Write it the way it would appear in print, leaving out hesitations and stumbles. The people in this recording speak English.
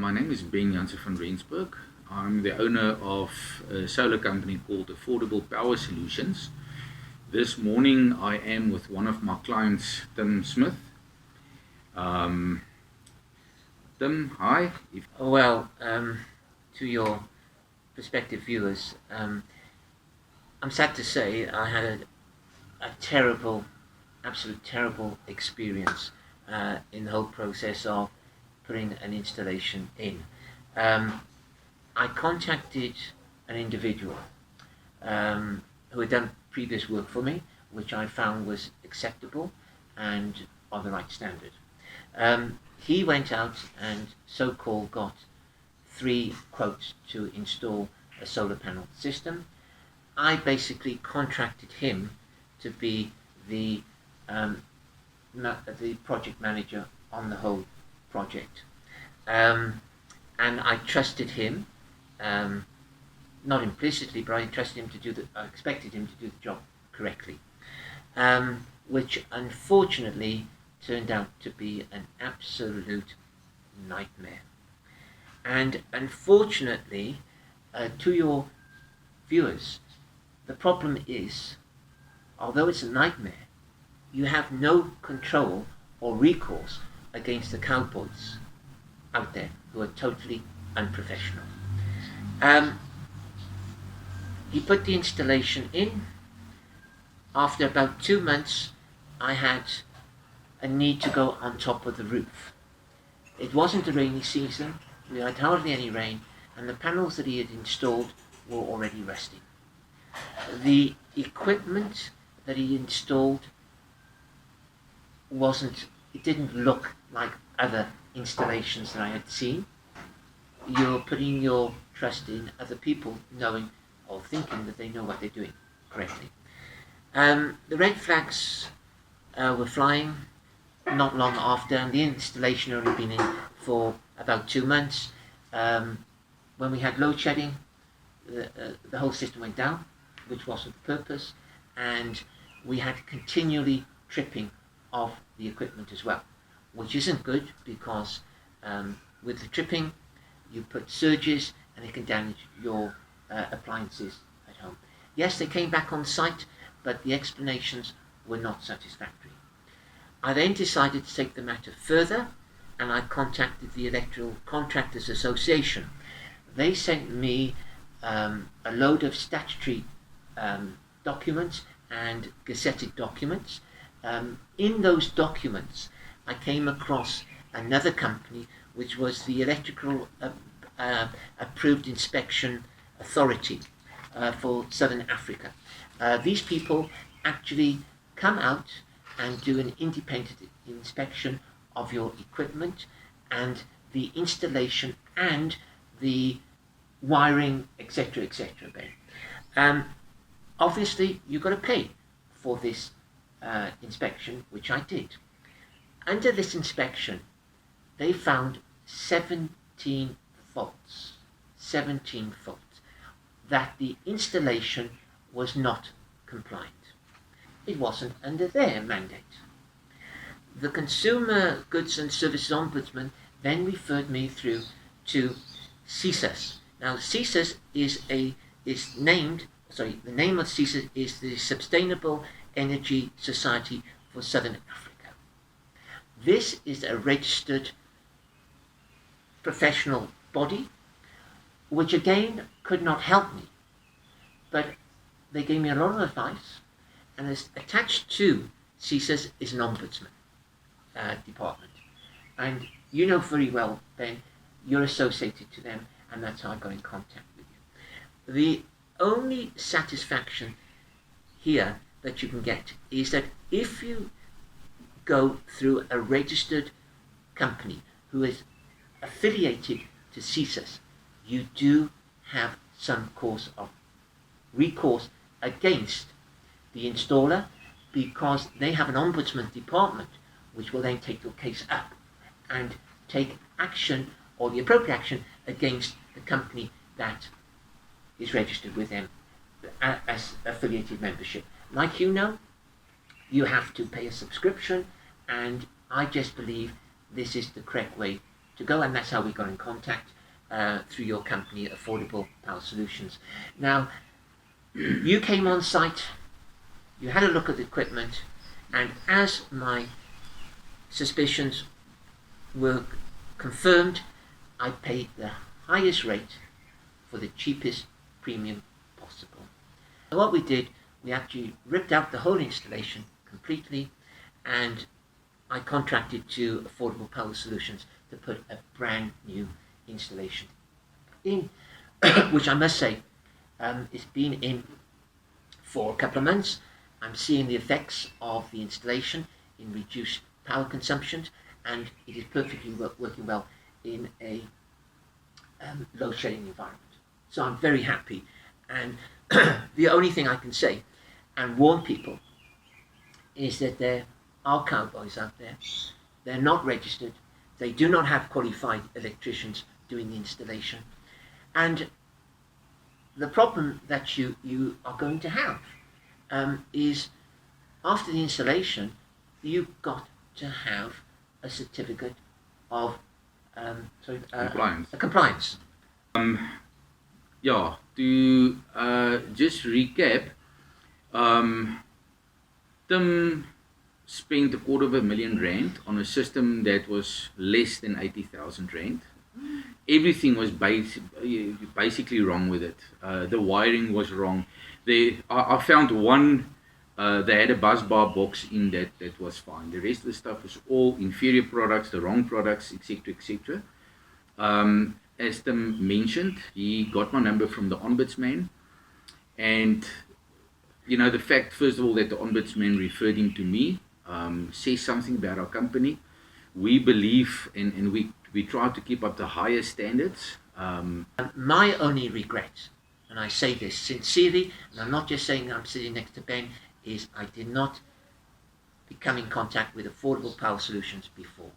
My name is Ben Jansen van Rensburg. I'm the owner of a solar company called Affordable Power Solutions. This morning I am with one of my clients, Tim Smith. Tim, hi. Well, to your prospective viewers, I'm sad to say I had a terrible, absolute terrible experience in the whole process of putting an installation in. I contacted an individual who had done previous work for me, which I found was acceptable and of the right standard. He went out and so-called got 3 quotes to install a solar panel system. I basically contracted him to be the project manager on the whole project, and I trusted him, not implicitly, but I expected him to do the job correctly, which unfortunately turned out to be an absolute nightmare. And unfortunately, to your viewers, the problem is, although it's a nightmare, you have no control or recourse against the cowboys out there who are totally unprofessional. He put the installation in. After about 2 months, I had a need to go on top of the roof. It wasn't a rainy season, we had hardly any rain, and the panels that he had installed were already rusting. The equipment that he installed didn't look like other installations that I had seen. You're putting your trust in other people knowing or thinking that they know what they're doing correctly. The red flags were flying not long after, and the installation had only been in for about 2 months. When we had load shedding, the whole system went down, which wasn't the purpose, and we had continually tripping of the equipment as well, which isn't good because with the tripping you put surges and it can damage your appliances at home. Yes, they came back on site, but the explanations were not satisfactory. I then decided to take the matter further, and I contacted the Electrical Contractors Association. They sent me a load of statutory documents and gazetted documents. In those documents, I came across another company, which was the Electrical Approved Inspection Authority for Southern Africa. These people actually come out and do an independent inspection of your equipment and the installation and the wiring, etc., etc. Obviously, you've got to pay for this inspection, which I did. Under this inspection, they found 17 faults, that the installation was not compliant. It wasn't under their mandate. The Consumer Goods and Services Ombudsman then referred me through to CSIS. Now, CSIS the name of CSIS is the Sustainable Energy Society for Southern Africa. This is a registered professional body, which again could not help me, but they gave me a lot of advice, and as attached to CSIS is an ombudsman department. And you know very well, Ben, you're associated to them, and that's how I got in contact with you. The only satisfaction here that you can get is that if you go through a registered company who is affiliated to CSIS, you do have some course of recourse against the installer, because they have an ombudsman department which will then take your case up and take action, or the appropriate action, against the company that is registered with them as affiliated membership. Like you know, you have to pay a subscription, and I just believe this is the correct way to go, and that's how we got in contact through your company, Affordable Power Solutions. Now, you came on site, you had a look at the equipment, and as my suspicions were confirmed, I paid the highest rate for the cheapest premium possible. So what we did, we actually ripped out the whole installation completely, and I contracted to Affordable Power Solutions to put a brand new installation in, which I must say, it's been in for a couple of months. I'm seeing the effects of the installation in reduced power consumption, and it is perfectly working well in a load shedding environment. So I'm very happy, and the only thing I can say and warn people is that there are cowboys out there. They're not registered. They do not have qualified electricians doing the installation. And the problem that you are going to have is after the installation, you've got to have a certificate of compliance. Yeah, to just recap, Tim spent R250,000 on a system that was less than 80,000 rand. Everything was basically wrong with it. The wiring was wrong. I found one, they had a bus bar box in that was fine. The rest of the stuff was all inferior products, the wrong products, etc., etc. As Tim mentioned, he got my number from the ombudsman, and the fact, first of all, that the ombudsman referred him to me says something about our company. We believe and we try to keep up the highest standards. My only regret, and I say this sincerely, and I'm not just saying I'm sitting next to Ben, is I did not become in contact with Affordable Power Solutions before.